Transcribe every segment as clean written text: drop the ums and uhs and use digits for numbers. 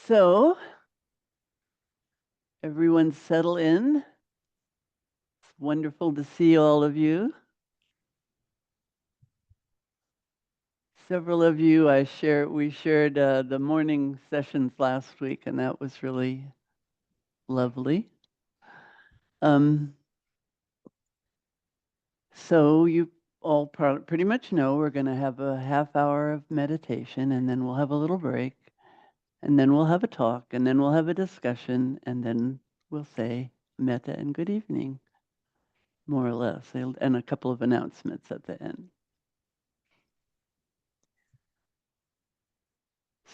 So, everyone settle in. It's wonderful to see all of you. Several of you we shared the morning sessions last week, and that was really lovely. Um, so you all pretty much know we're going to have a half hour of meditation, and then we'll have a little break, and then we'll have a talk, and then we'll have a discussion, and then we'll say metta and good evening, more or less, and a couple of announcements at the end.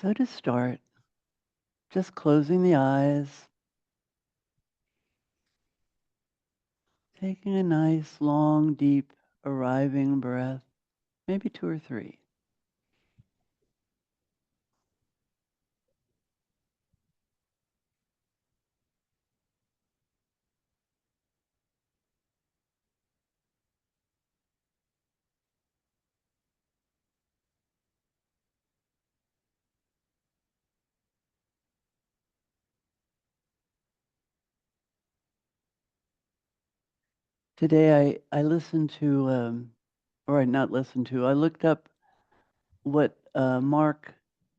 So to start, just closing the eyes, taking a nice, long, deep, arriving breath, maybe 2 or 3. Today I listened to, or I not listened to, I looked up what Mark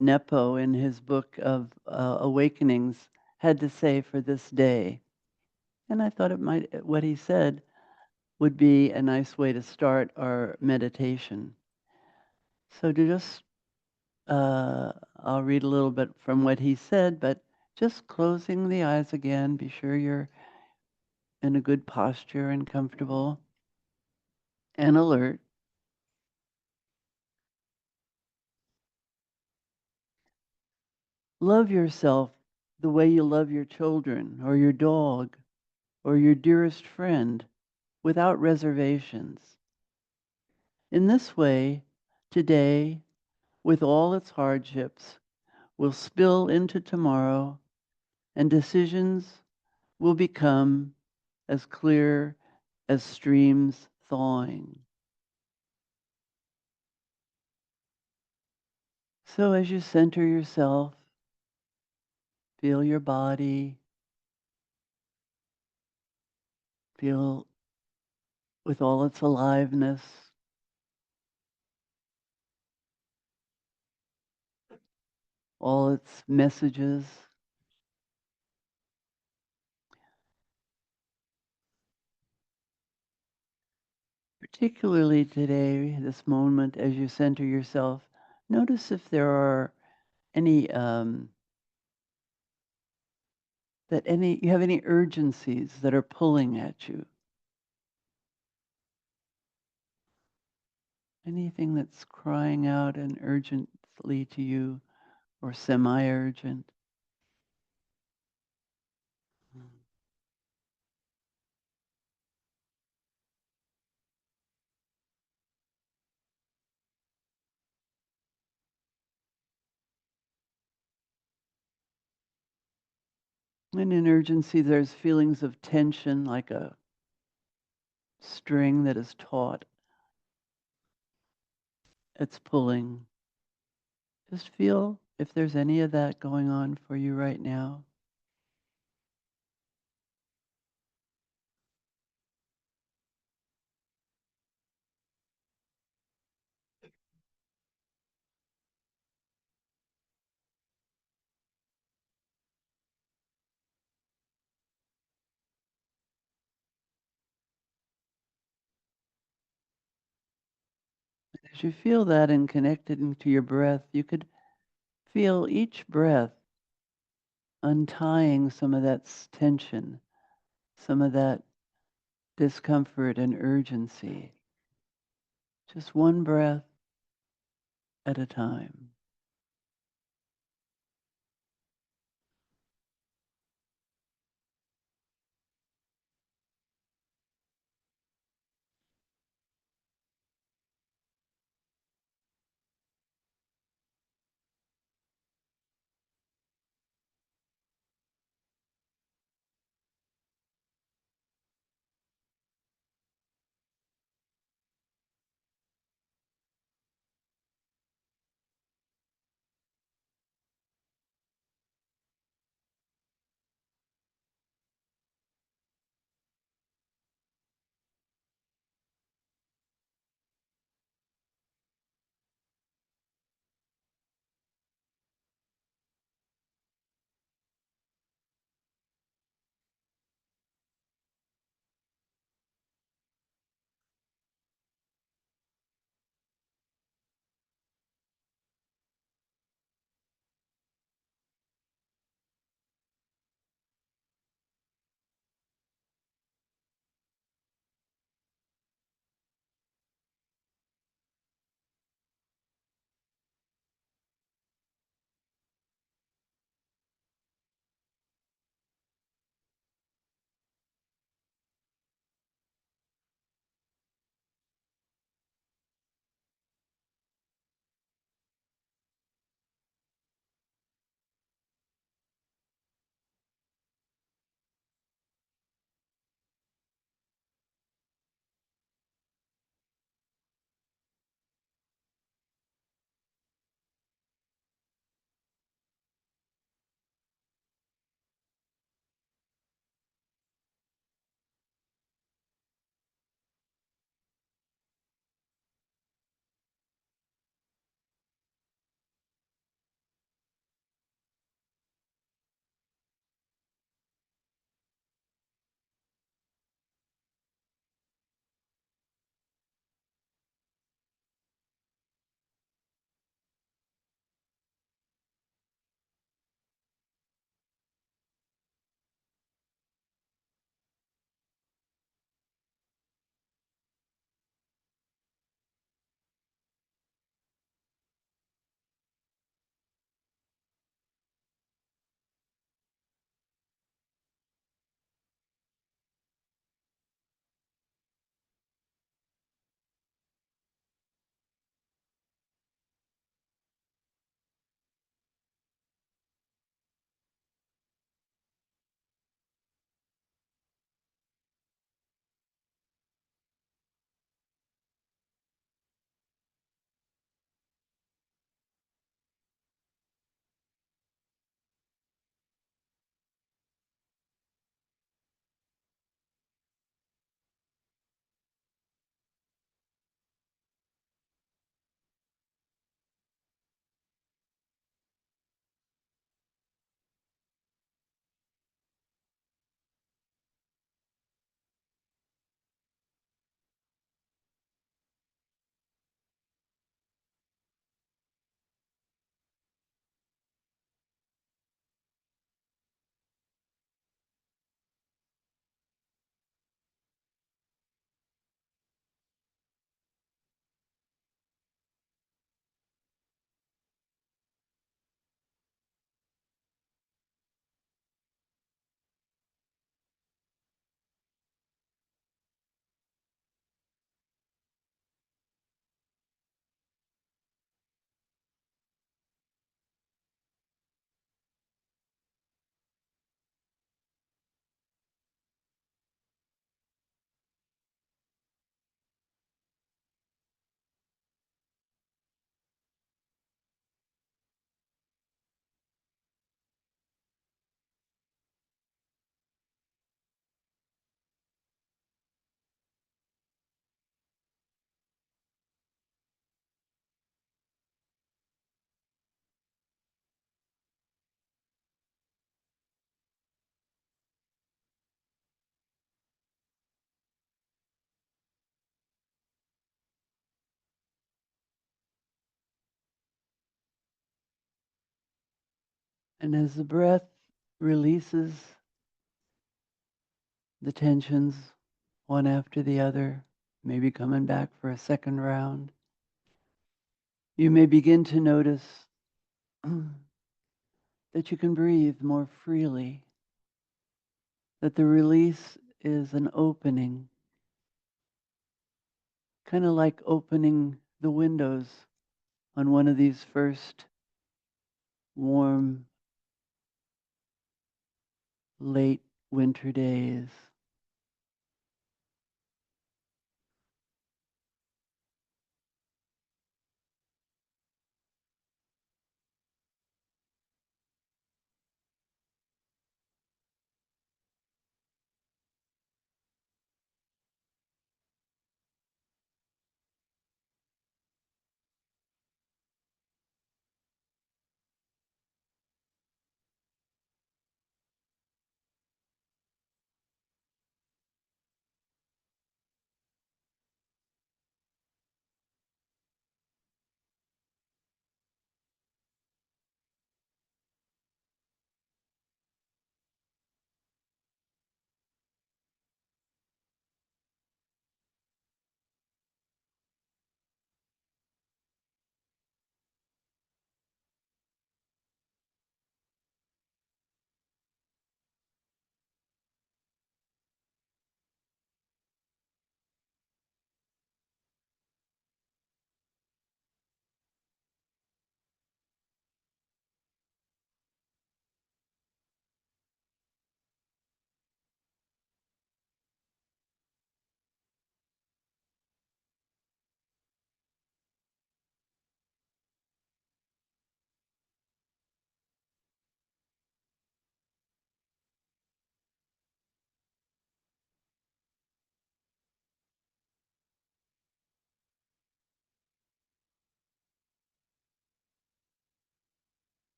Nepo in his book of Awakenings had to say for this day. And I thought what he said would be a nice way to start our meditation. So to just I'll read a little bit from what he said, but just closing the eyes again, be sure you're in a good posture and comfortable and alert. Love yourself the way you love your children or your dog or your dearest friend without reservations. In this way, today, with all its hardships, will spill into tomorrow and decisions will become as clear as streams thawing. So as you center yourself, feel your body, feel with all its aliveness, all its messages. Particularly today, this moment, as you center yourself, notice if there are any you have any urgencies that are pulling at you. Anything that's crying out and urgently to you, or semi-urgent. And in urgency, there's feelings of tension, like a string that is taut. It's pulling. Just feel if there's any of that going on for you right now. As you feel that and connected into your breath, you could feel each breath untying some of that tension, some of that discomfort and urgency. Just one breath at a time. And as the breath releases the tensions one after the other, maybe coming back for a second round, you may begin to notice that you can breathe more freely, that the release is an opening, kind of like opening the windows on one of these first warm, late winter days.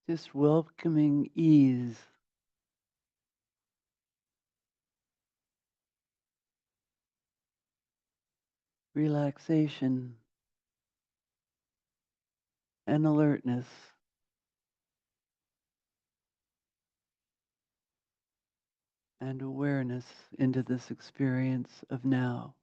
Just welcoming ease, relaxation, and alertness, and awareness into this experience of now.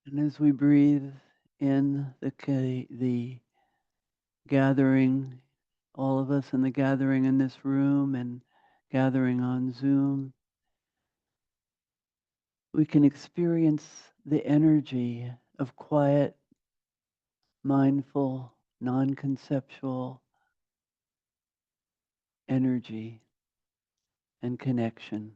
And as we breathe in the gathering, all of us in the gathering in this room and gathering on Zoom, we can experience the energy of quiet, mindful, non-conceptual energy and connection.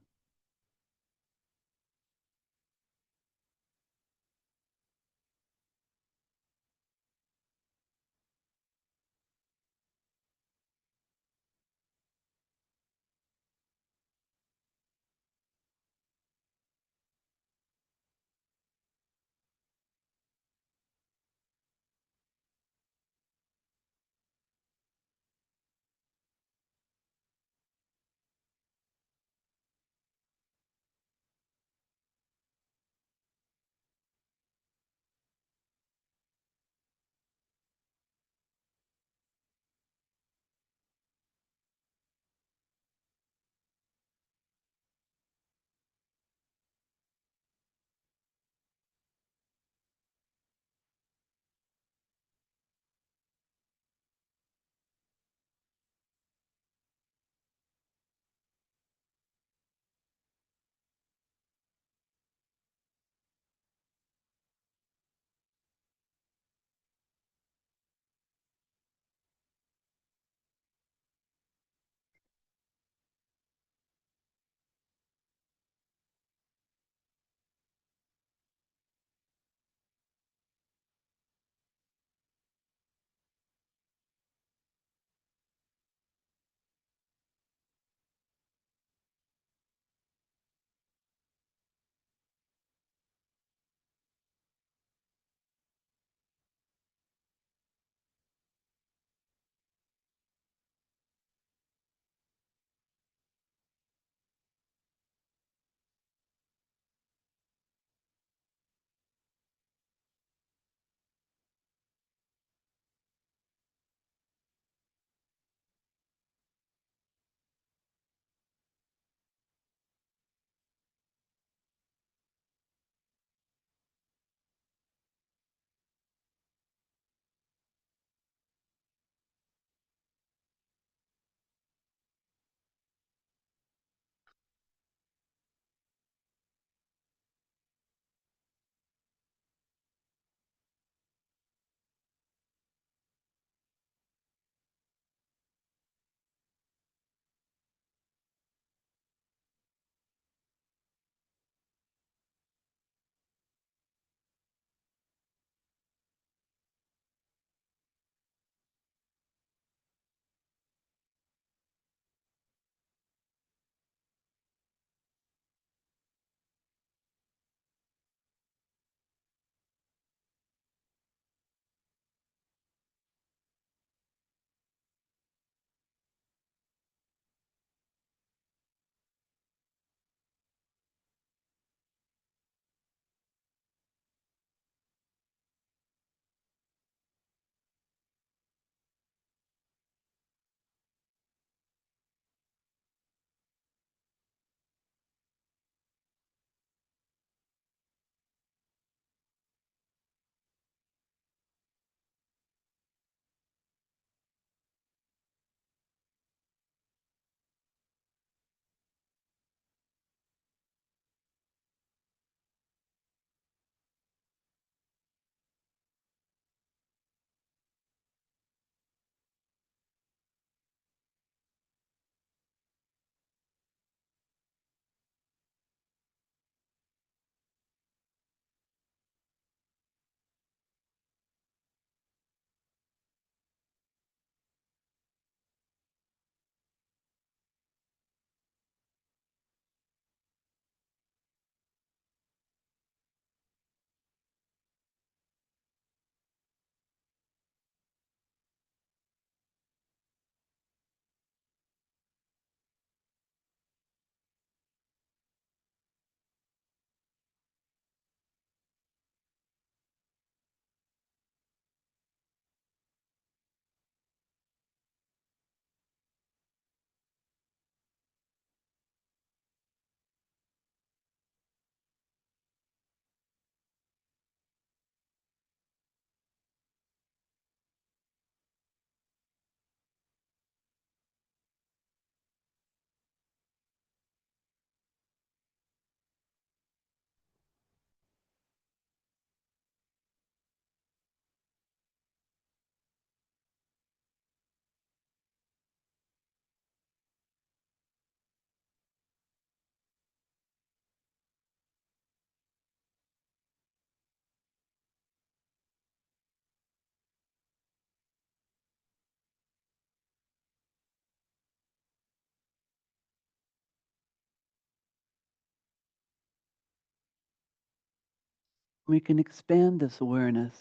we can expand this awareness,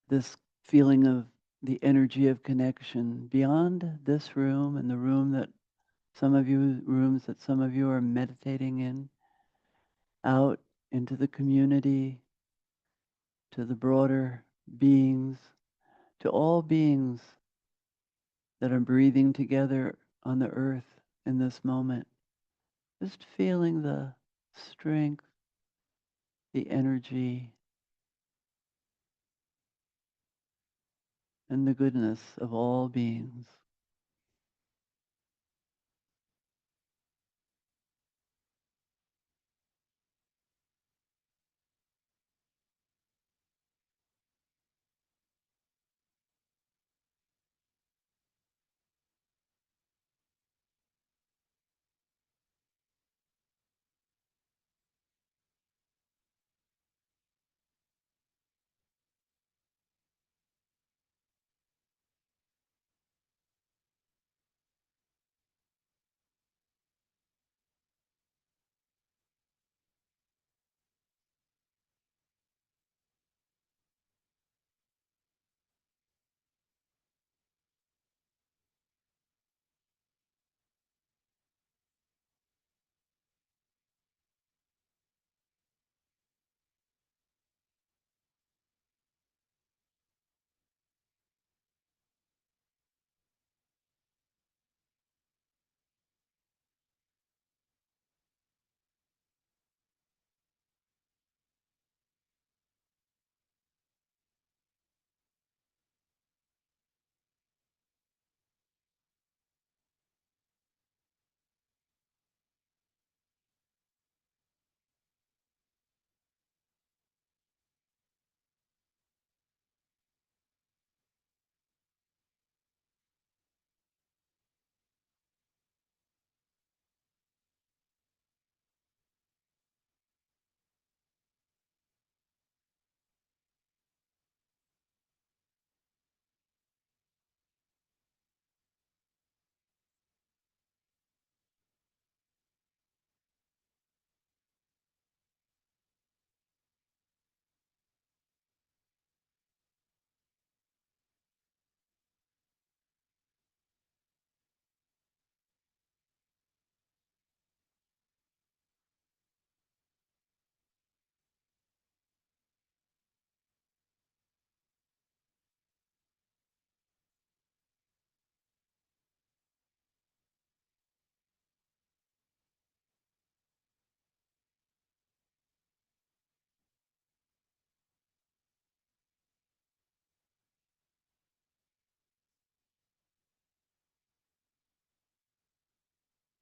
this feeling of the energy of connection beyond this room and the rooms that some of you are meditating in, out into the community, to the broader beings, to all beings that are breathing together on the earth in this moment. Just feeling the strength, the energy, and the goodness of all beings.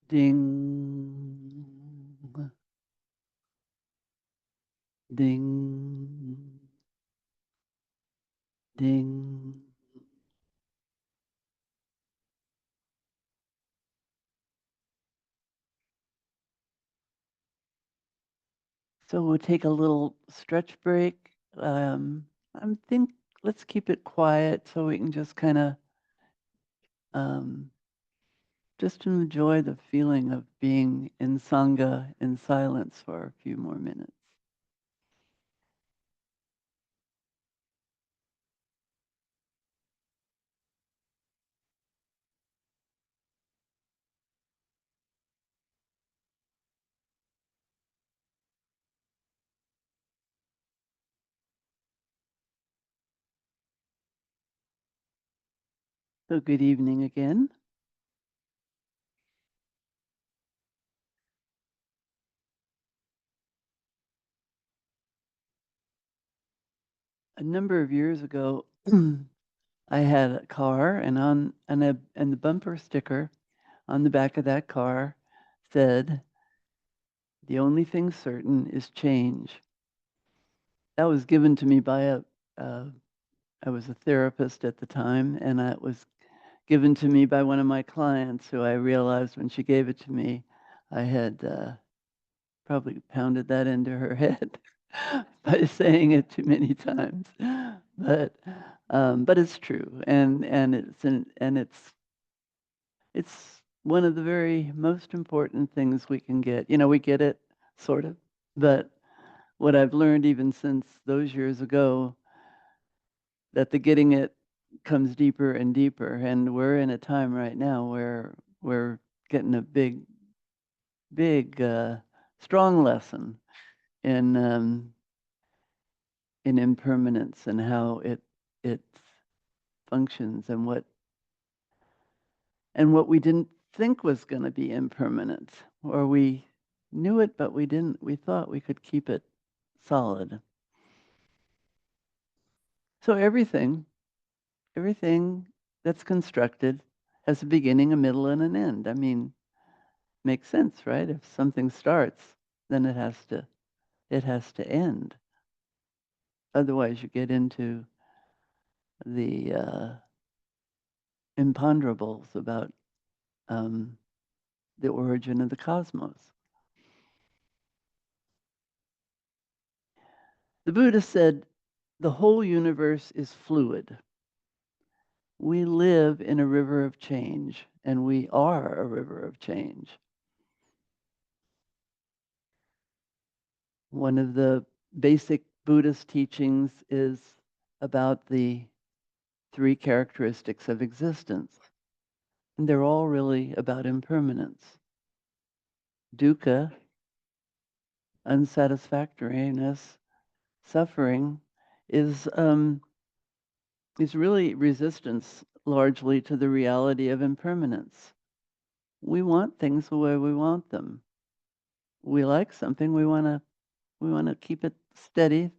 Ding, ding, ding. So we'll take a little stretch break. I think let's keep it quiet so we can just kind of um, just enjoy the feeling of being in Sangha in silence for a few more minutes. So good evening again. A number of years ago, I had a car, and the bumper sticker on the back of that car said, "The only thing certain is change." That was given to me by uh, I was a therapist at the time, and it was given to me by one of my clients who I realized when she gave it to me, I had probably pounded that into her head by saying it too many times. But but it's true, and it's one of the very most important things we can get. You know, we get it sort of, but what I've learned even since those years ago, that the getting it comes deeper and deeper. And we're in a time right now where we're getting a big, strong lesson in impermanence and how it functions, and what we didn't think was going to be impermanent, or we knew it but we didn't. We thought we could keep it solid. So everything that's constructed has a beginning, a middle, and an end. I mean, makes sense, right? If something starts, then it has to end. Otherwise, you get into the imponderables about um, the origin of the cosmos. The Buddha said, the whole universe is fluid. We live in a river of change, and we are a river of change. One of the basic Buddhist teachings is about the three characteristics of existence. And they're all really about impermanence. Dukkha, unsatisfactoriness, suffering, is really resistance largely to the reality of impermanence. We want things the way we want them. We like something, we want to keep it steady.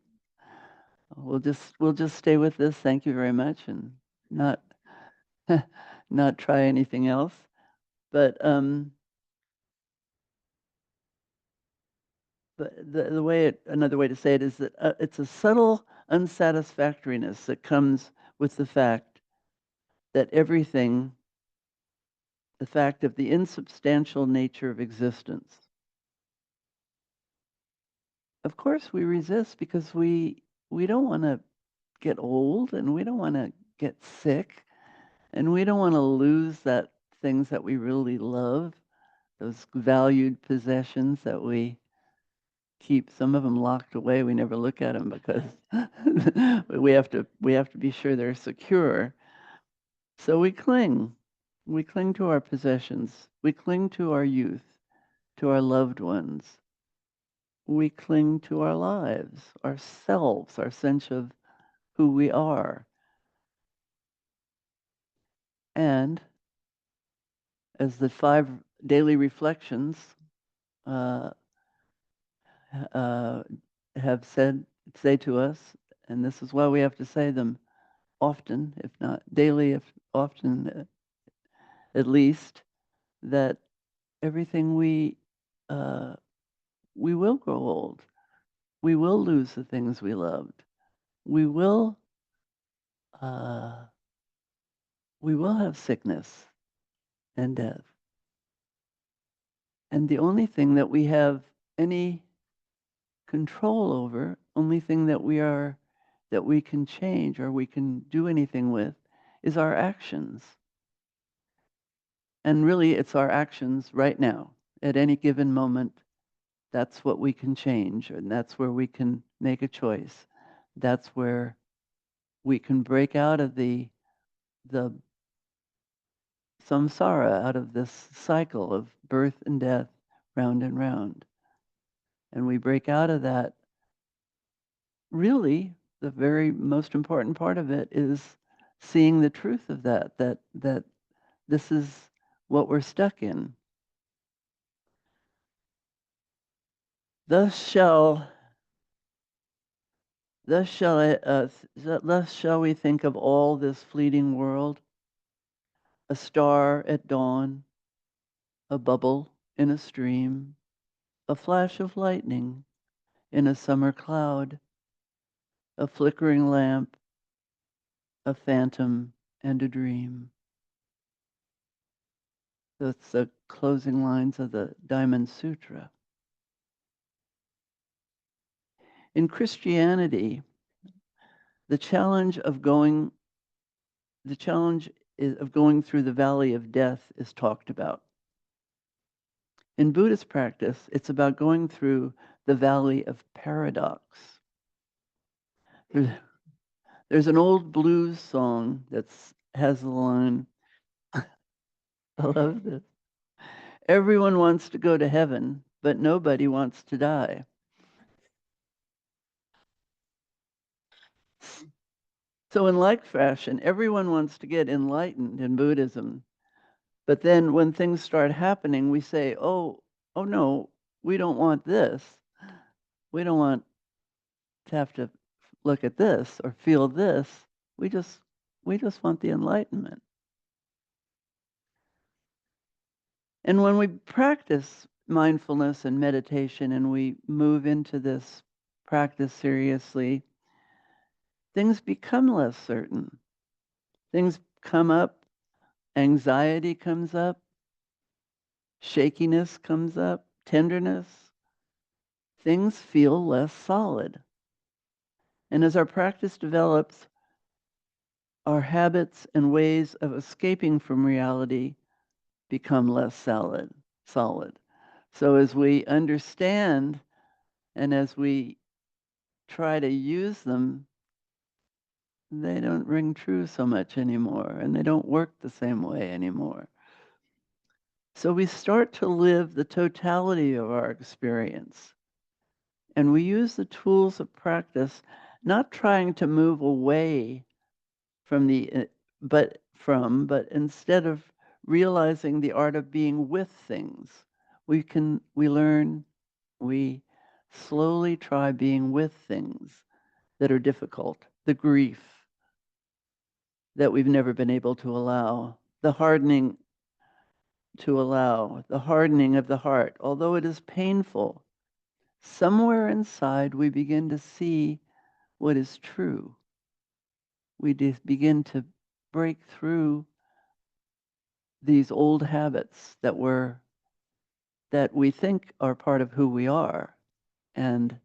We'll just stay with this. Thank you very much, and not not try anything else. But the way another way to say it is that it's a subtle unsatisfactoriness that comes with the fact that everything, the fact of the insubstantial nature of existence. Of course, we resist because we don't want to get old, and we don't want to get sick, and we don't want to lose that things that we really love, those valued possessions that we keep some of them locked away. We never look at them because we have to be sure they're secure. So we cling. We cling to our possessions. We cling to our youth, to our loved ones. We cling to our lives, ourselves, our sense of who we are. And as the 5 daily reflections uh, uh, have say to us, and this is why we have to say them often, if not daily, if often at least, that everything we will grow old. We will lose the things we loved. We will uh, we will have sickness and death. And the only thing that we have any control over, only thing that we can change or we can do anything with, is our actions. And really, it's our actions right now. At any given moment, that's what we can change, and that's where we can make a choice. That's where we can break out of the samsara, out of this cycle of birth and death, round and round. And we break out of that. Really, the very most important part of it is seeing the truth of that this is what we're stuck in. Thus shall thus shall I, thus shall we think of all this fleeting world, a star at dawn, a bubble in a stream, a flash of lightning in a summer cloud, a flickering lamp, a phantom and a dream. That's the closing lines of the Diamond Sutra. In Christianity, the challenge of going the challenge of going through the valley of death is talked about. In Buddhist practice, it's about going through the valley of paradox. There's an old blues song that has the line, I love this. Everyone wants to go to heaven, but nobody wants to die. So in like fashion, everyone wants to get enlightened in Buddhism. But then when things start happening, we say, oh no, we don't want this. We don't want to have to look at this or feel this. We just want the enlightenment. And when we practice mindfulness and meditation and we move into this practice seriously, things become less certain. Things come up, anxiety comes up, shakiness comes up, tenderness. Things feel less solid. And as our practice develops, our habits and ways of escaping from reality become less solid. So as we understand and as we try to use them, they don't ring true so much anymore, and they don't work the same way anymore. So we start to live the totality of our experience. And we use the tools of practice, not trying to move away from but instead of realizing the art of being with things, we slowly try being with things that are difficult, the grief that we've never been able to allow, the hardening the hardening of the heart. Although it is painful, somewhere inside we begin to see what is true. We begin to break through these old habits that we think are part of who we are. And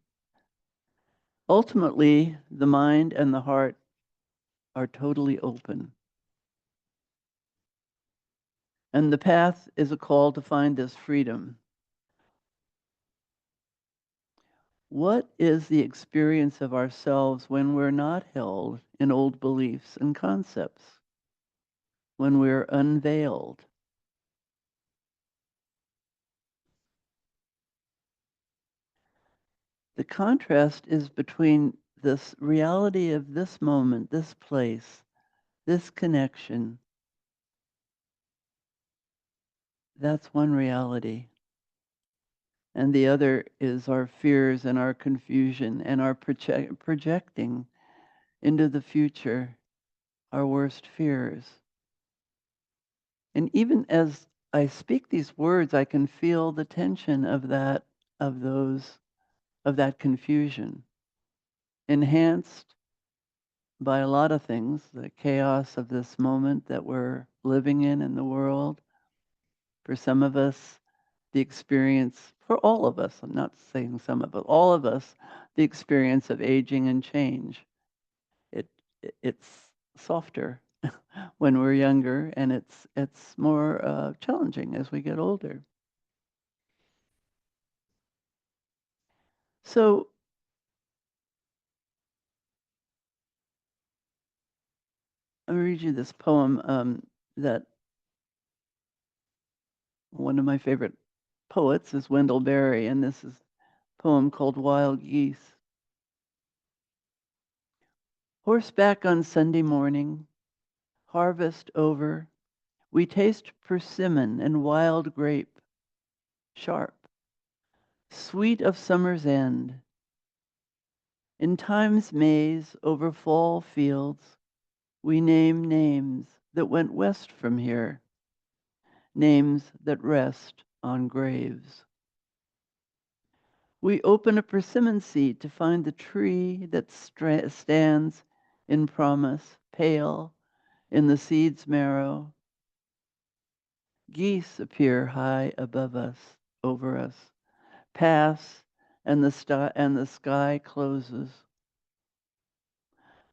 ultimately, the mind and the heart are totally open. And the path is a call to find this freedom. What is the experience of ourselves when we're not held in old beliefs and concepts? When we're unveiled? The contrast is between this reality of this moment, this place, this connection. That's one reality. And the other is our fears and our confusion and our projecting into the future our worst fears. And even as I speak these words, I can feel the tension of that confusion, enhanced by a lot of things, the chaos of this moment that we're living in the world. For some of us, the experience, for all of us, I'm not saying some of us, all of us, the experience of aging and change. It's softer when we're younger, and it's more challenging as we get older. So I'll read you this poem that one of my favorite poets is Wendell Berry, and this is a poem called Wild Geese. Horseback on Sunday morning, harvest over, we taste persimmon and wild grape, sharp, sweet of summer's end. In time's maze over fall fields, we name names that went west from here, names that rest on graves. We open a persimmon seed to find the tree that stands in promise, pale in the seed's marrow. Geese appear high above us, over us, pass, and the sky closes.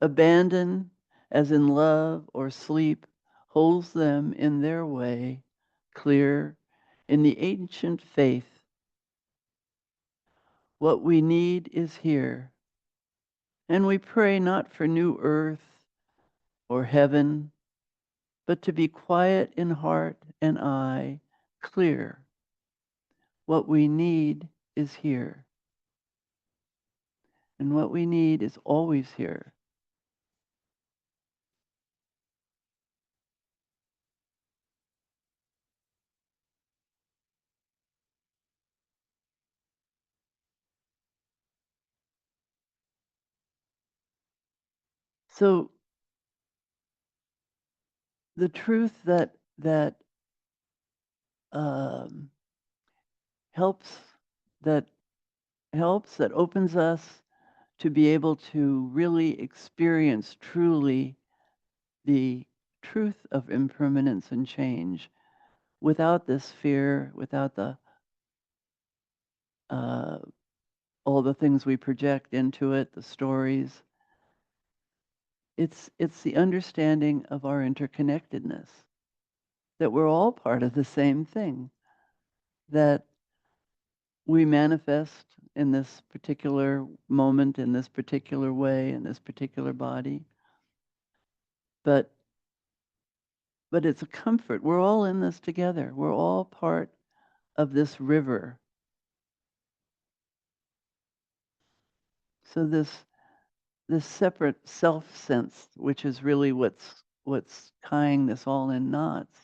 Abandon, as in love or sleep, holds them in their way, clear in the ancient faith. What we need is here. And we pray not for new earth or heaven, but to be quiet in heart and eye, clear. What we need is here. And what we need is always here. So the truth that um, helps that that opens us to be able to really experience truly the truth of impermanence and change without this fear, without the uh, all the things we project into it, the stories. It's the understanding of our interconnectedness, that we're all part of the same thing, that we manifest in this particular moment, in this particular way, in this particular body. But it's a comfort. We're all in this together. We're all part of this river. So this separate self sense, which is really what's tying this all in knots,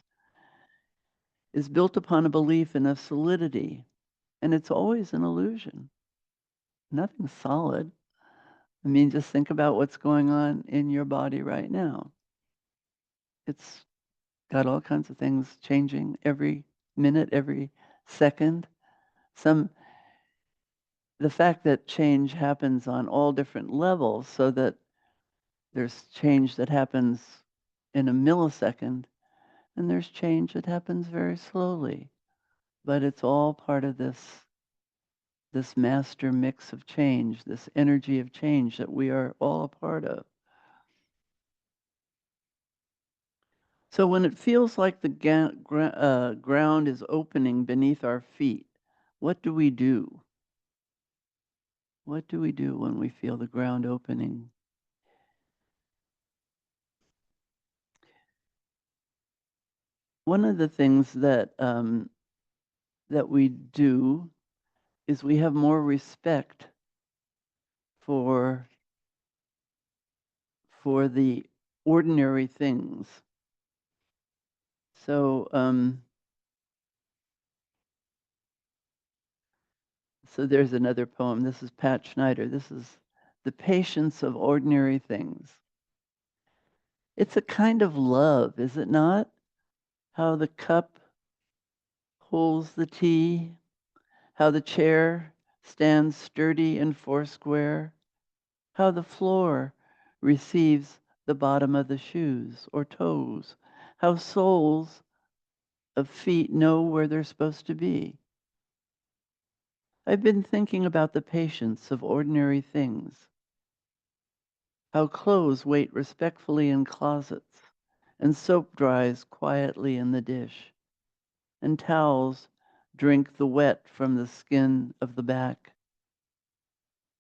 is built upon a belief in a solidity, and it's always an illusion. Nothing's solid. I mean, just think about what's going on in your body right now. It's got all kinds of things changing every minute, every second. Some the fact that change happens on all different levels, so that there's change that happens in a millisecond, and there's change that happens very slowly. But it's all part of this master mix of change, this energy of change that we are all a part of. So when it feels like the ground is opening beneath our feet, what do we do? What do we do when we feel the ground opening? One of the things that we do is we have more respect for the ordinary things. So so there's another poem. This is Pat Schneider. This is The Patience of Ordinary Things. It's a kind of love, is it not? How the cup holds the tea, how the chair stands sturdy and foursquare, how the floor receives the bottom of the shoes or toes, how soles of feet know where they're supposed to be. I've been thinking about the patience of ordinary things, how clothes wait respectfully in closets, and soap dries quietly in the dish, and towels drink the wet from the skin of the back,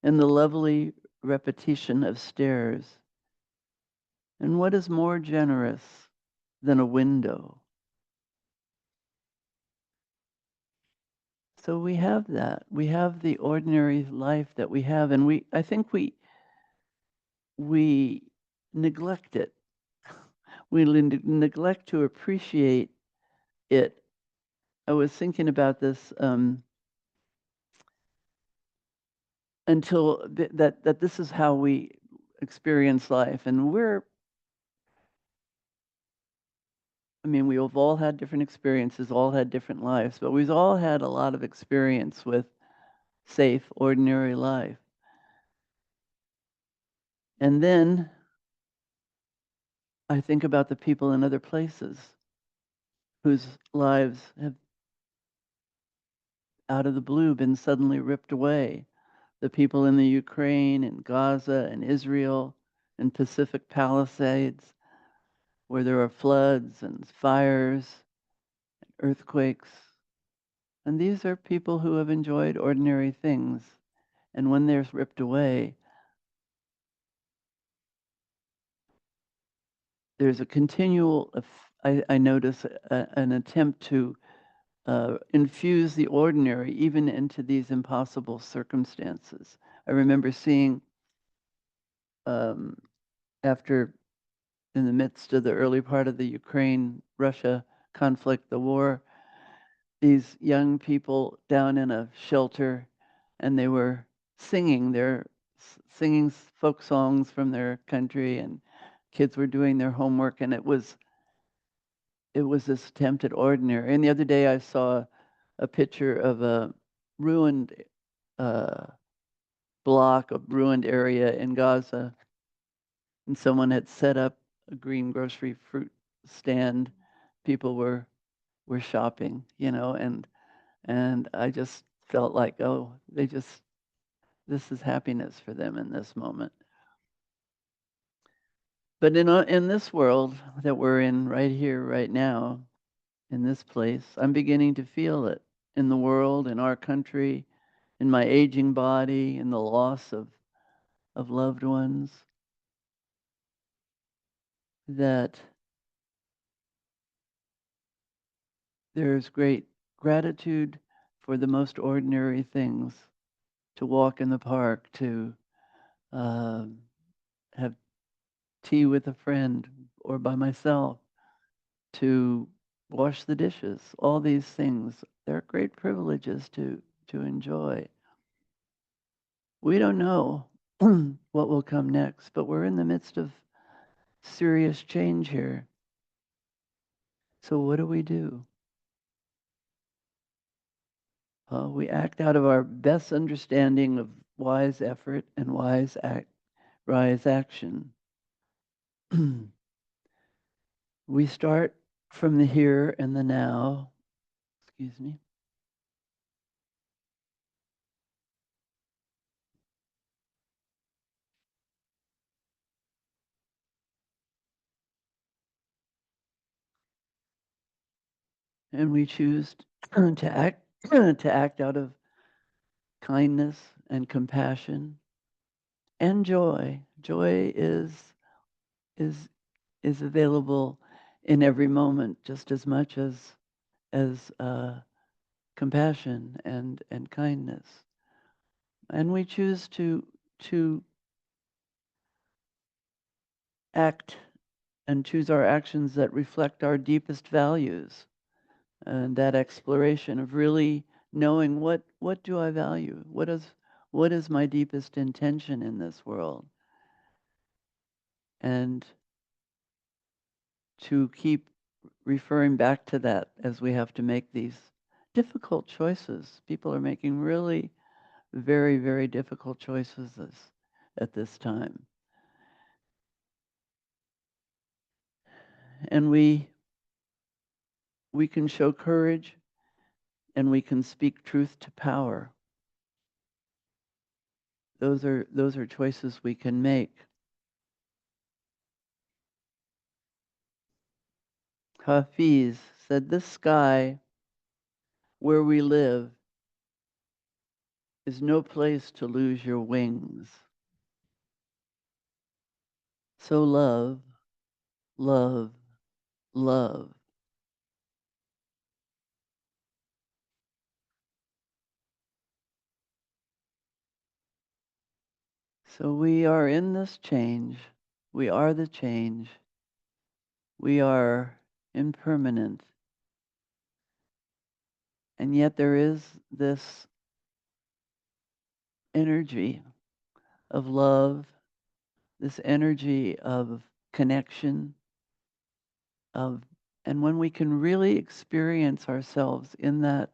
and the lovely repetition of stairs. And what is more generous than a window? So we have that. We have the ordinary life that we have, and I think we neglect it. We neglect to appreciate it. I was thinking about this until that this is how we experience life, and we've all had different experiences, all had different lives, but we've all had a lot of experience with safe, ordinary life. And then I think about the people in other places whose lives have, out of the blue, been suddenly ripped away. The people in the Ukraine and Gaza and Israel and Pacific Palisades, where there are floods and fires, earthquakes. And these are people who have enjoyed ordinary things. And when they're ripped away, there's a continual, I notice an attempt to infuse the ordinary even into these impossible circumstances. I remember seeing after, in the midst of the early part of the Ukraine-Russia conflict, the war, these young people down in a shelter, and they were singing folk songs from their country, and kids were doing their homework, and it was this attempt at ordinary. And the other day I saw a picture of a ruined uh, block, a ruined area in Gaza, and someone had set up a green grocery fruit stand. People were shopping, and I just felt like, oh, this is happiness for them in this moment. But in this world that we're in right here, right now, in this place, I'm beginning to feel it in the world, in our country, in my aging body, in the loss of loved ones, that there's great gratitude for the most ordinary things, to walk in the park, to uh, have tea with a friend or by myself, to wash the dishes. All these things, they're great privileges to enjoy. We don't know what will come next, but we're in the midst of serious change here. So what do we do? We act out of our best understanding of wise effort and wise action. We start from the here and the now. Excuse me. And we choose to act to act out of kindness and compassion and joy. Joy is is available in every moment just as much as compassion and kindness. And we choose to act and choose our actions that reflect our deepest values, and that exploration of really knowing what do I value, what is my deepest intention in this world, and to keep referring back to that as we have to make these difficult choices. People are making really very, very difficult choices at this time. And we can show courage, and we can speak truth to power. Those are choices we can make. Hafiz said, "This sky where we live is no place to lose your wings. So love, love, love." So we are in this change. We are the change. We are impermanent. And yet there is this energy of love, this energy of connection, of and when we can really experience ourselves in that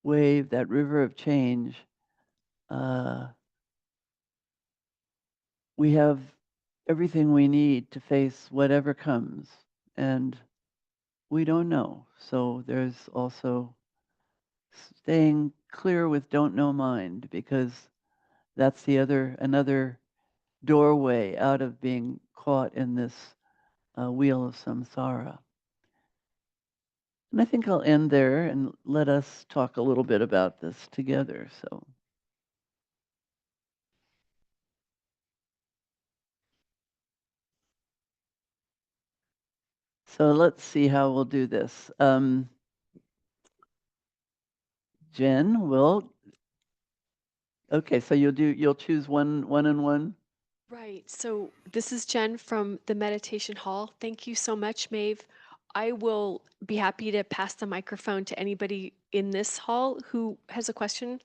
wave, that river of change, uh, we have everything we need to face whatever comes. And we don't know. So there's also staying clear with don't know mind, because that's another doorway out of being caught in this wheel of samsara. And I think I'll end there and let us talk a little bit about this together. So let's see how we'll do this. Jen will. Okay, so you'll choose one and one. Right. So this is Jen from the Meditation Hall. Thank you so much, Maeve. I will be happy to pass the microphone to anybody in this hall who has a question.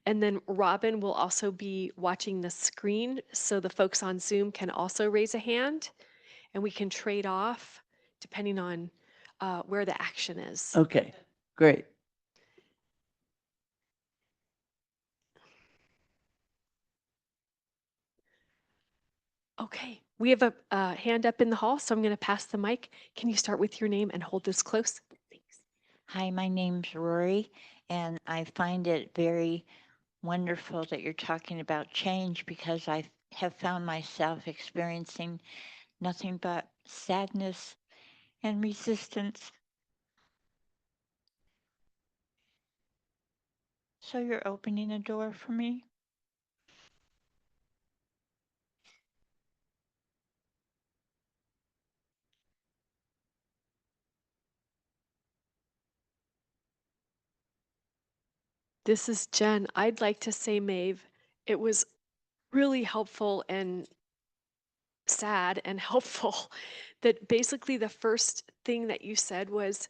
And then Robin will also be watching the screen, so the folks on Zoom can also raise a hand, and we can trade off depending on where the action is. Okay, great. Okay, we have a hand up in the hall, so I'm going to pass the mic. Can you start with your name and hold this close? Thanks. Hi, my name's Rory, and I find it very wonderful that you're talking about change because I have found myself experiencing nothing but sadness and resistance. So you're opening a door for me? This is Jen. I'd like to say, Maeve, it was really helpful and sad and helpful that basically the first thing that you said was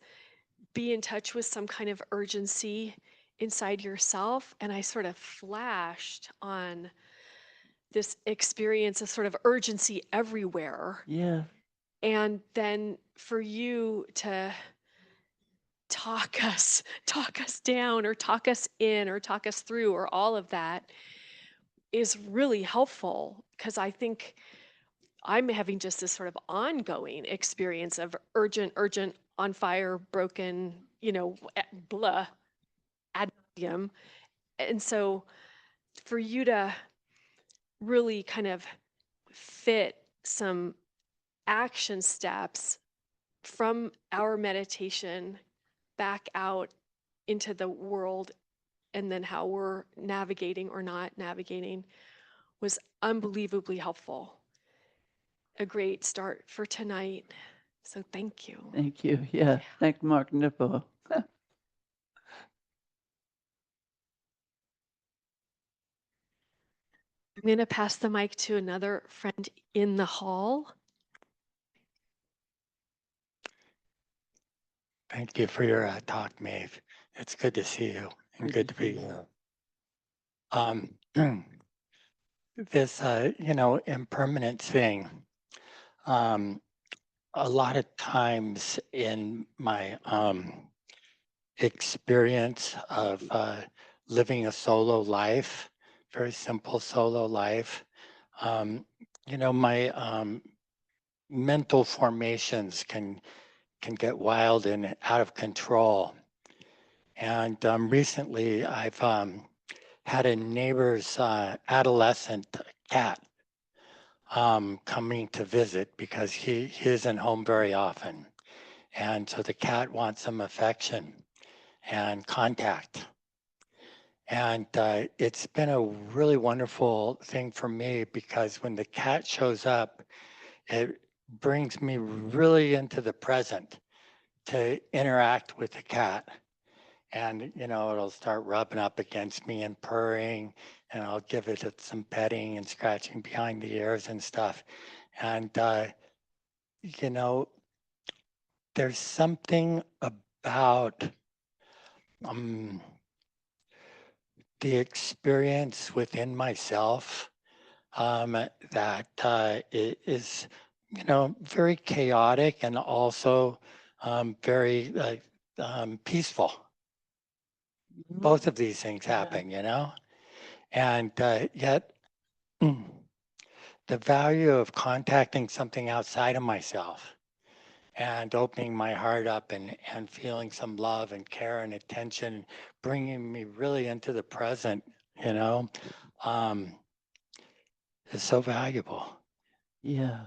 be in touch with some kind of urgency inside yourself. And I sort of flashed on this experience of sort of urgency everywhere. Yeah. And then for you to talk us down or talk us in or talk us through or all of that is really helpful because I think I'm having just this sort of ongoing experience of urgent, on fire, broken, blah, ad nauseum. And so for you to really kind of fit some action steps from our meditation back out into the world and then how we're navigating or not navigating was unbelievably helpful. A great start for tonight. So thank you. Thank you. Yeah. Thank Mark Nippo. I'm going to pass the mic to another friend in the hall. Thank you for your talk, Maeve. It's good to see you and good to be here. This, impermanence thing, a lot of times in my experience of living a solo life, very simple solo life, my mental formations can get wild and out of control. And recently I've had a neighbor's adolescent cat coming to visit because he isn't home very often. And so the cat wants some affection and contact. And it's been a really wonderful thing for me because when the cat shows up, it brings me really into the present to interact with the cat. And, it'll start rubbing up against me and purring, and I'll give it some petting and scratching behind the ears and stuff. And, you know, there's something about the experience within myself that is, very chaotic and also very peaceful. Both of these things happen, and yet the value of contacting something outside of myself and opening my heart up and feeling some love and care and attention, bringing me really into the present, you know, um, is so valuable. Yeah.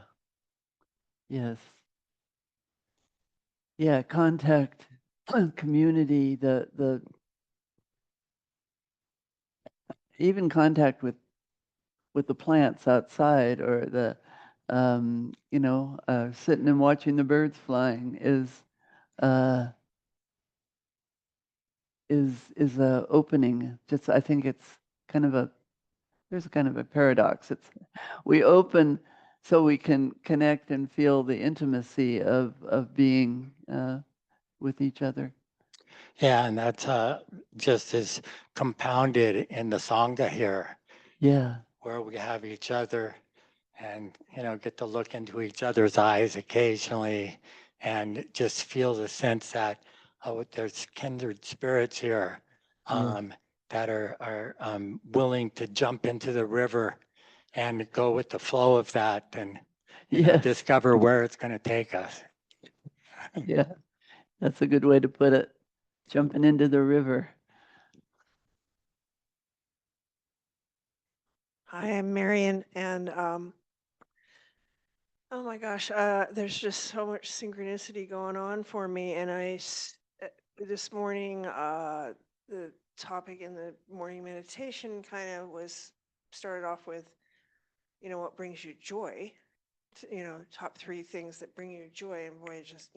Yes. Yeah. Contact community, the even contact with the plants outside, or the sitting and watching the birds flying uh, is a opening. Just I think it's kind of there's kind of a paradox. We open so we can connect and feel the intimacy of being with each other. Yeah, and that's just as compounded in the Sangha here, Yeah, where we have each other and, get to look into each other's eyes occasionally and just feel the sense that, oh, there's kindred spirits here yeah, that are willing to jump into the river and go with the flow of that and, yes, discover where it's going to take us. yeah. That's a good way to put it. Jumping into the river. Hi, I'm Marion, and oh my gosh, there's just so much synchronicity going on for me. And this morning, the topic in the morning meditation kind of started off with, what brings you joy, top 3 things that bring you joy. And boy, it just,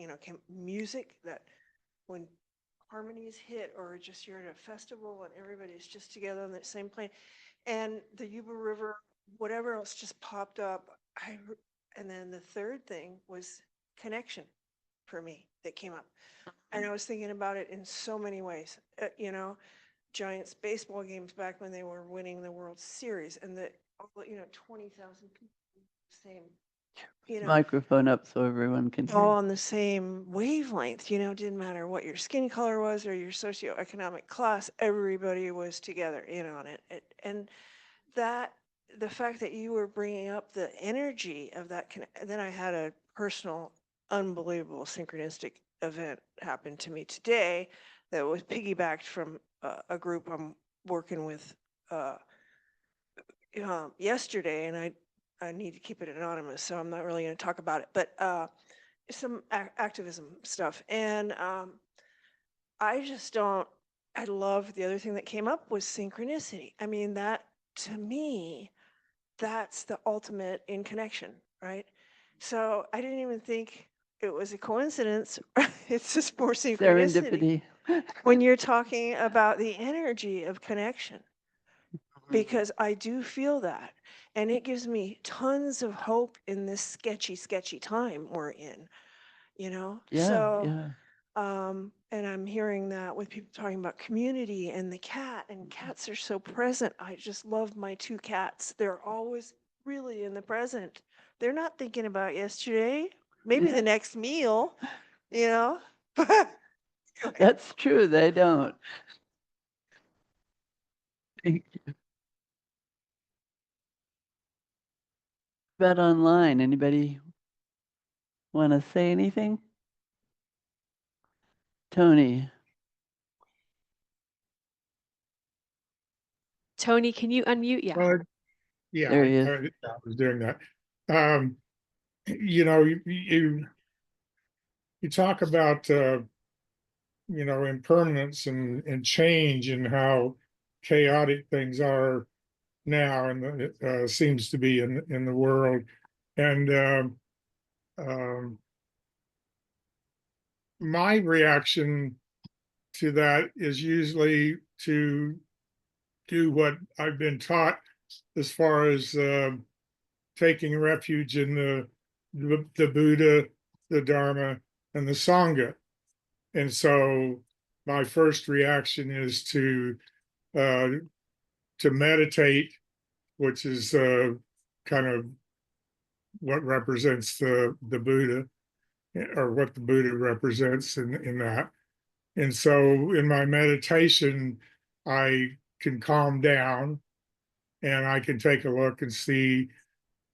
music, that when harmonies hit, or just you're at a festival and everybody's just together on the same plane. And the Yuba River, whatever else just popped up. And then the third thing was connection for me that came up. And I was thinking about it in so many ways. Giants baseball games back when they were winning the World Series, and 20,000 people, same, Microphone up so everyone can hear. all on the same wavelength. Didn't matter what your skin color was or your socioeconomic class, everybody was together on it. And that, the fact that you were bringing up the energy of that, then I had a personal, unbelievable synchronistic event happen to me today that was piggybacked from a group I'm working with yesterday, and I need to keep it anonymous, so I'm not really going to talk about it, but some activism stuff. And I just don't, I love the other thing that came up was synchronicity. I mean, that to me, that's the ultimate in connection, right? So I didn't even think it was a coincidence. It's just more synchronicity Serendipity. when you're talking about the energy of connection, because I do feel that. And it gives me tons of hope in this sketchy, sketchy time we're in, Yeah, So, yeah. and I'm hearing that with people talking about community and the cat, and cats are so present. I just love my 2 cats. They're always really in the present. They're not thinking about yesterday, maybe the next meal, but anyway. That's true. They don't. Thank you. About online, anybody want to say anything? Tony. Tony, can you unmute? Yeah. Yeah, There he is. I was doing that. Um, you talk about impermanence and change, and how chaotic things are now, and it seems to be in the world. And my reaction to that is usually to do what I've been taught, as far as taking refuge in the Buddha, the Dharma, and the Sangha. And so my first reaction is uh, to meditate, which is kind of what represents the Buddha, or what the Buddha represents in that. And so in my meditation, I can calm down, and I can take a look and see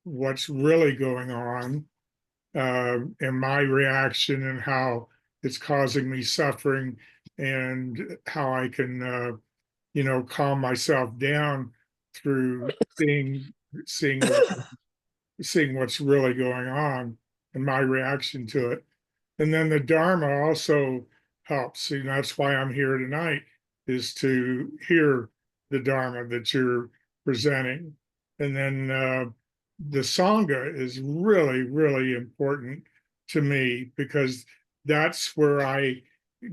what's really going on, and my reaction, and how it's causing me suffering, and how I can, calm myself down through seeing what's really going on, and my reaction to it. And then the Dharma also helps. And that's why I'm here tonight, is to hear the Dharma that you're presenting. And then the Sangha is really, really important to me, because that's where I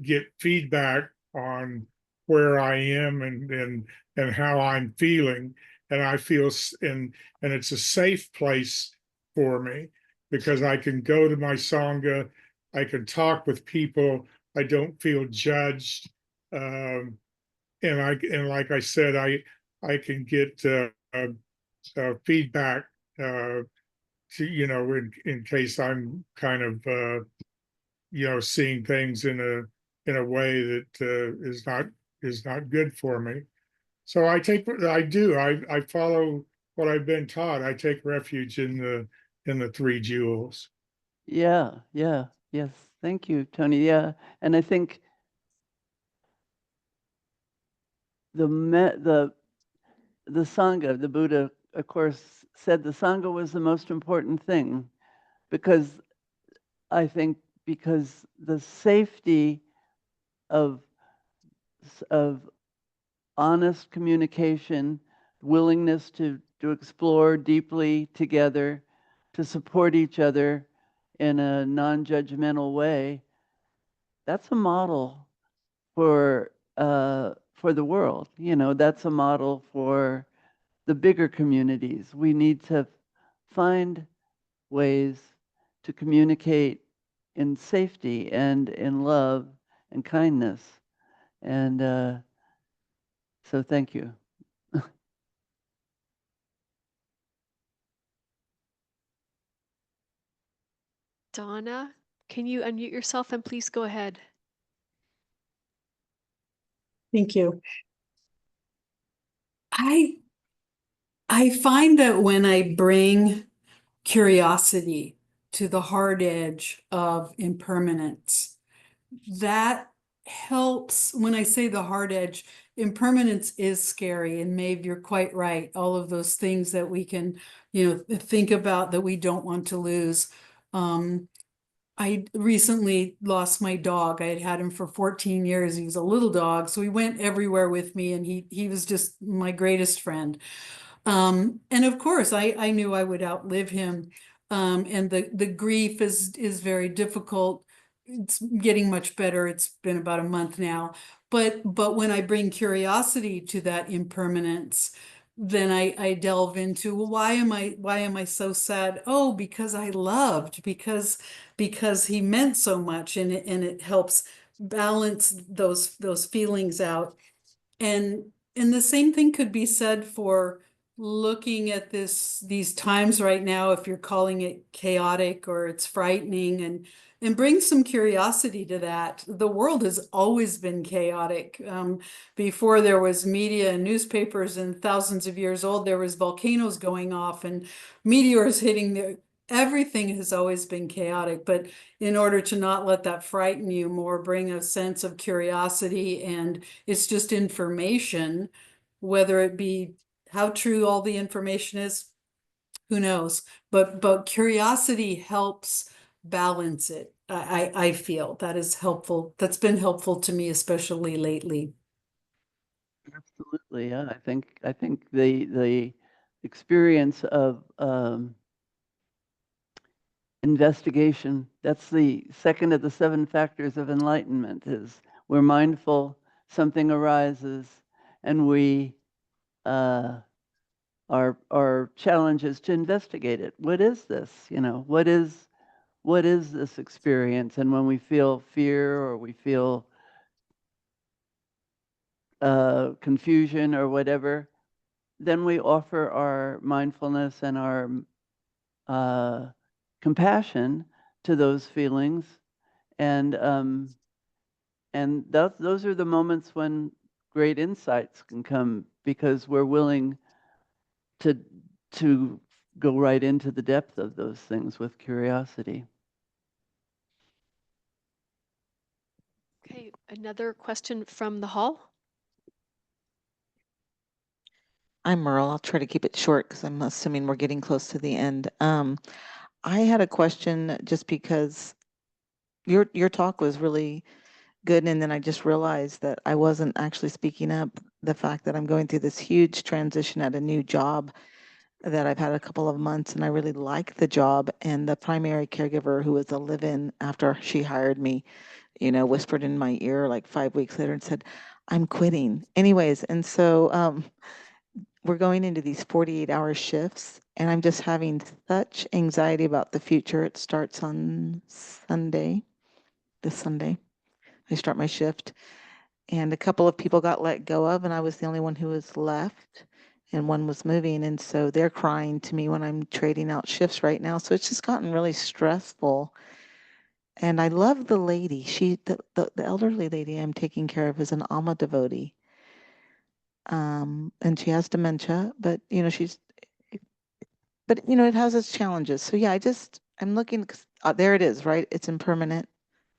get feedback on where I am and how I'm feeling. And I feel, and it's a safe place for me, because I can go to my Sangha, I can talk with people, I don't feel judged. And like I said, I can get feedback to, in case I'm kind of seeing things in a way that is not good for me. So I follow what I've been taught. I take refuge in the three jewels. Yeah, yeah, yes. Thank you, Tony. Yeah, and I think the Sangha, the Buddha, of course, said the Sangha was the most important thing, because I think because the safety of of honest communication, willingness to explore deeply together, to support each other in a non-judgmental way, that's a model for the world. That's a model for the bigger communities. We need to find ways to communicate in safety and in love and kindness. And so thank you. Donna, can you unmute yourself and please go ahead? Thank you. I find that when I bring curiosity to the hard edge of impermanence, that helps. When I say the hard edge, impermanence is scary, and Maeve, you're quite right. All of those things that we can, think about that we don't want to lose. I recently lost my dog. I had had him for 14 years. He was a little dog, so he went everywhere with me, and he was just my greatest friend. And of course, I knew I would outlive him. And the grief is very difficult. It's getting much better. It's been about a month now. But when I bring curiosity to that impermanence, then I delve into, well, why am I so sad? Oh, because I loved, because he meant so much, and it helps balance those feelings out. And the same thing could be said for looking at these times right now, if you're calling it chaotic or it's frightening, and bring some curiosity to that. The world has always been chaotic. Before there was media and newspapers and thousands of years old, there was volcanoes going off and meteors hitting. Everything has always been chaotic, but in order to not let that frighten you more, bring a sense of curiosity. And it's just information, whether it be how true all the information is, who knows? But curiosity helps balance it. I feel that is helpful. That's been helpful to me, especially lately. Absolutely, yeah. I think the experience of investigation, that's the second of the 7 factors of enlightenment, is we're mindful, something arises, and we our challenge is to investigate it. What is this? What is this experience? And when we feel fear or we feel confusion or whatever, then we offer our mindfulness and our compassion to those feelings, and those are the moments when great insights can come, because we're willing to to go right into the depth of those things with curiosity. Okay, another question from the hall. I'm Merle. I'll try to keep it short because I'm assuming we're getting close to the end. I had a question just because your talk was really good. And then I just realized that I wasn't actually speaking up the fact that I'm going through this huge transition at a new job that I've had a couple of months, and I really like the job. And the primary caregiver, who was a live-in after she hired me, whispered in my ear like 5 weeks later and said, I'm quitting. Anyways, and so we're going into these 48-hour shifts, and I'm just having such anxiety about the future. It starts on Sunday, this Sunday. I start my shift, and a couple of people got let go of, and I was the only one who was left, and one was moving. And so they're crying to me when I'm trading out shifts right now. So it's just gotten really stressful. And I love the lady. The elderly lady I'm taking care of is an Alma devotee. And she has dementia, but it has its challenges. So yeah, I'm looking, there it is, right? It's impermanent.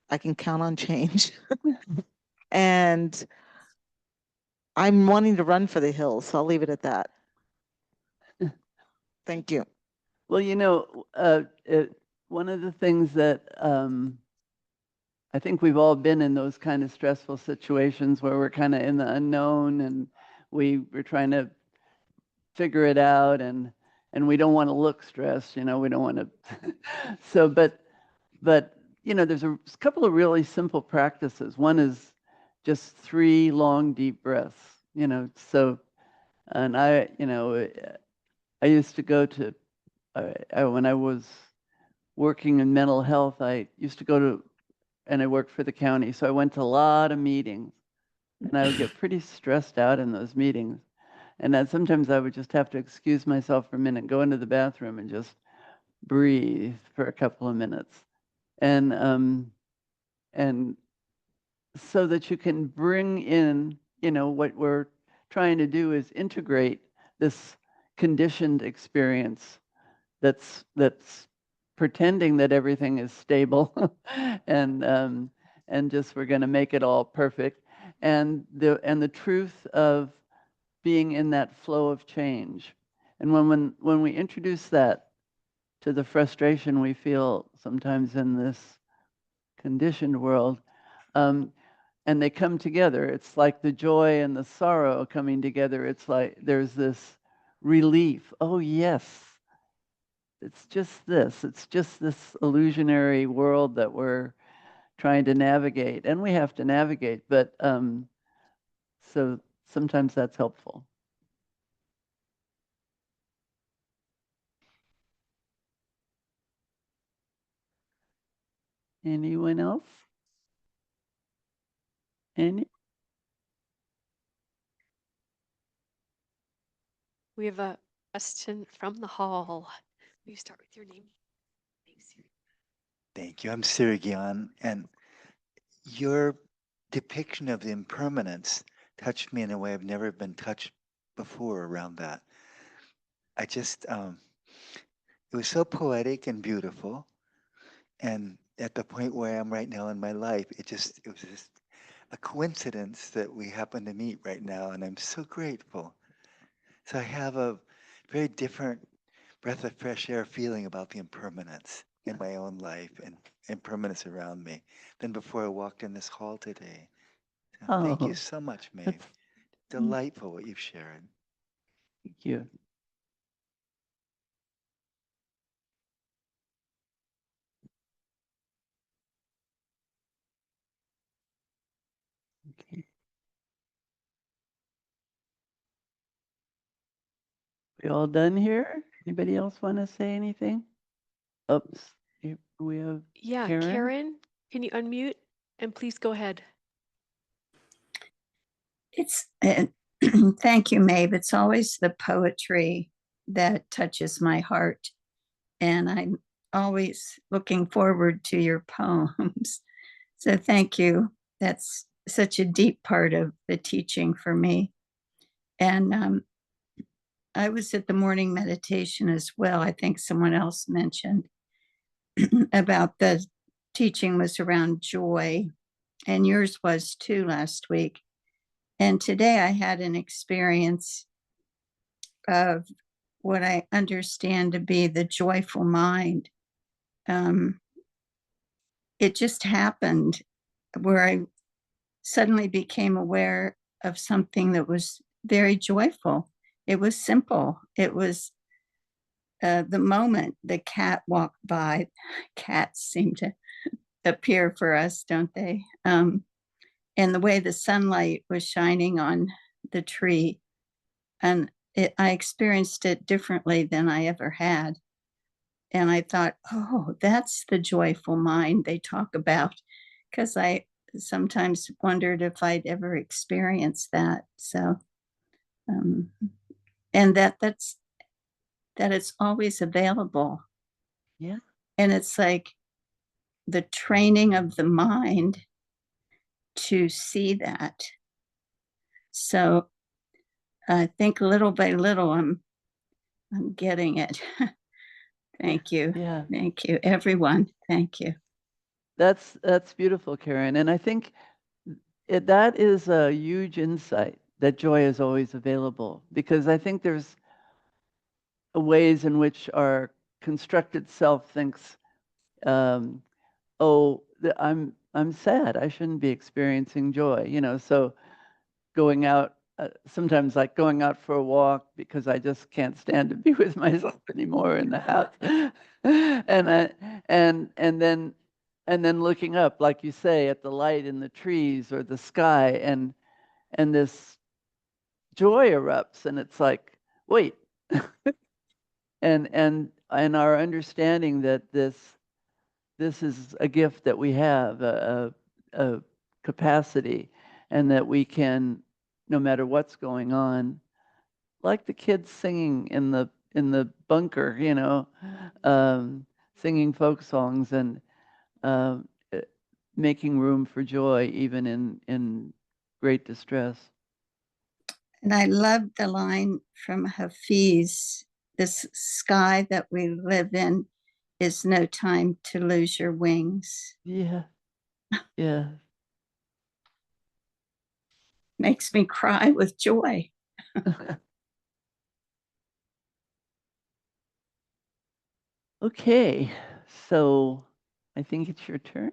I can count on change. And I'm wanting to run for the hills, so I'll leave it at that. Thank you. Well, one of the things that I think we've all been in those kind of stressful situations where we're kind of in the unknown and we're trying to figure it out, and we don't want to look stressed, we don't want to. So, but there's a couple of really simple practices. One is just 3 long, deep breaths. So, and I used to go to when I was working in mental health, I used to go to, and I worked for the county, so I went to a lot of meetings, and I would get pretty stressed out in those meetings. And then sometimes I would just have to excuse myself for a minute, go into the bathroom and just breathe for a couple of minutes. And so that you can bring in, what we're trying to do is integrate this conditioned experience that's pretending that everything is stable and just we're going to make it all perfect, and the truth of being in that flow of change. And when we introduce that to the frustration we feel sometimes in this conditioned world, and they come together, it's like the joy and the sorrow coming together. It's like there's this relief. Oh yes, it's just this illusionary world that we're trying to navigate, and we have to navigate, but so sometimes that's helpful. Anyone else? Any? We have a question from the hall. Will you start with your name? Thanks. Thank you. I'm Sirigyan, and your depiction of the impermanence touched me in a way I've never been touched before around that. I just, it was so poetic and beautiful. And at the point where I am right now in my life, it was just a coincidence that we happen to meet right now. And I'm so grateful. So I have a very different breath of fresh air feeling about the impermanence in my own life and impermanence around me than before I walked in this hall today. So thank you so much, Maeve. Delightful what you've shared. Thank you. Okay. We all done here? Anybody else want to say anything? Oops. Here we have Yeah, Karen, can you unmute and please go ahead? It's thank you, Maeve. It's always the poetry that touches my heart, and I'm always looking forward to your poems. So thank you. That's such a deep part of the teaching for me. And I was at the morning meditation as well. I think someone else mentioned about the teaching was around joy, and yours was too last week. And today I had an experience of what I understand to be the joyful mind. It just happened where suddenly became aware of something that was very joyful. It was simple. It was the moment the cat walked by. Cats seem to appear for us, don't they? And the way the sunlight was shining on the tree. And I experienced it differently than I ever had. And I thought, oh, that's the joyful mind they talk about. Because I sometimes wondered if I'd ever experienced that. So, um, and that it's always available. Yeah. And it's like the training of the mind to see that. So I think little by little, I'm getting it. Thank you. Yeah. Thank you, everyone. Thank you. That's beautiful, Karen. And I think that is a huge insight that joy is always available, because I think there's ways in which our constructed self thinks, oh, I'm sad. I shouldn't be experiencing joy. So going out, sometimes like going out for a walk because I just can't stand to be with myself anymore in the house, and I, and then looking up, like you say, at the light in the trees or the sky, and this joy erupts, and it's like, wait, and our understanding that this is a gift that we have, a capacity, and that we can, no matter what's going on, like the kids singing in the bunker, singing folk songs, and um, uh, making room for joy even in great distress. And I love the line from Hafiz, this sky that we live in is no time to lose your wings. Yeah, yeah. Makes me cry with joy. Okay, so I think it's your turn.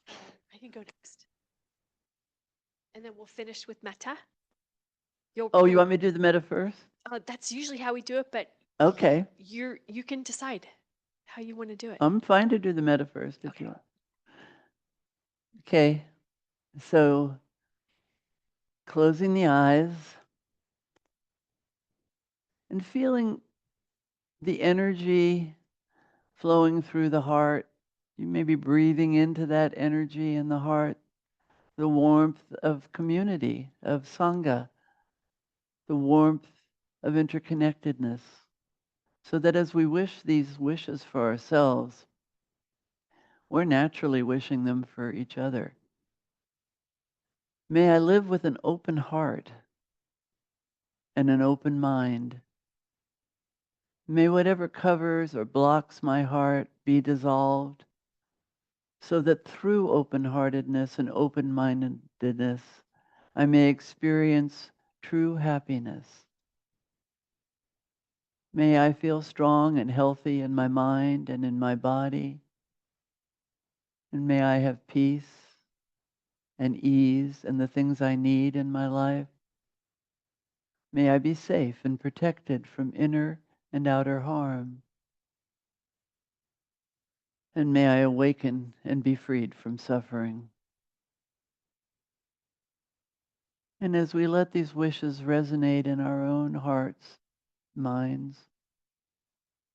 I can go next. And then we'll finish with metta. Oh, you want me to do the meta first? That's usually how we do it, but Okay. you can decide how you want to do it. I'm fine to do the meta first if you want. Okay, so closing the eyes and feeling the energy flowing through the heart. You may be breathing into that energy in the heart, the warmth of community, of Sangha, the warmth of interconnectedness, so that as we wish these wishes for ourselves, we're naturally wishing them for each other. May I live with an open heart and an open mind. May whatever covers or blocks my heart be dissolved, so that through open-heartedness and open-mindedness, I may experience true happiness. May I feel strong and healthy in my mind and in my body, and may I have peace and ease and the things I need in my life. May I be safe and protected from inner and outer harm. And may I awaken and be freed from suffering. And as we let these wishes resonate in our own hearts, minds,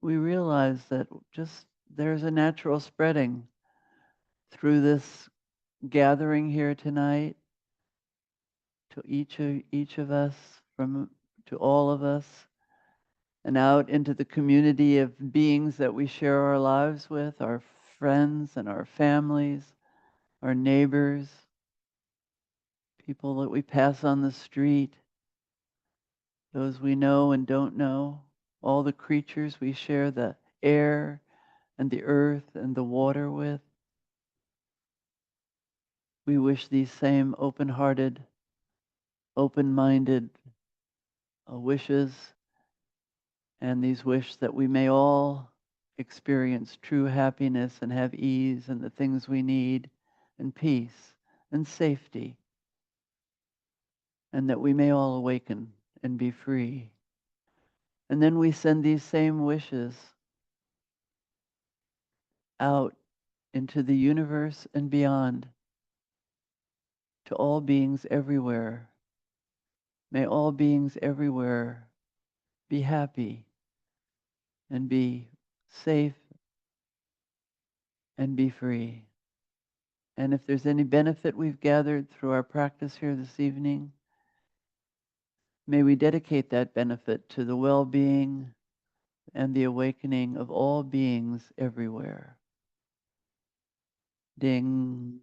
we realize that just there's a natural spreading through this gathering here tonight to each of us, to all of us, and out into the community of beings that we share our lives with, our friends and our families, our neighbors, people that we pass on the street, those we know and don't know, all the creatures we share the air and the earth and the water with. We wish these same open-hearted, open-minded wishes, and these wish that we may all experience true happiness and have ease and the things we need and peace and safety, and that we may all awaken and be free. And then we send these same wishes out into the universe and beyond to all beings everywhere. May all beings everywhere be happy and be safe and be free. And if there's any benefit we've gathered through our practice here this evening, may we dedicate that benefit to the well-being and the awakening of all beings everywhere. Ding.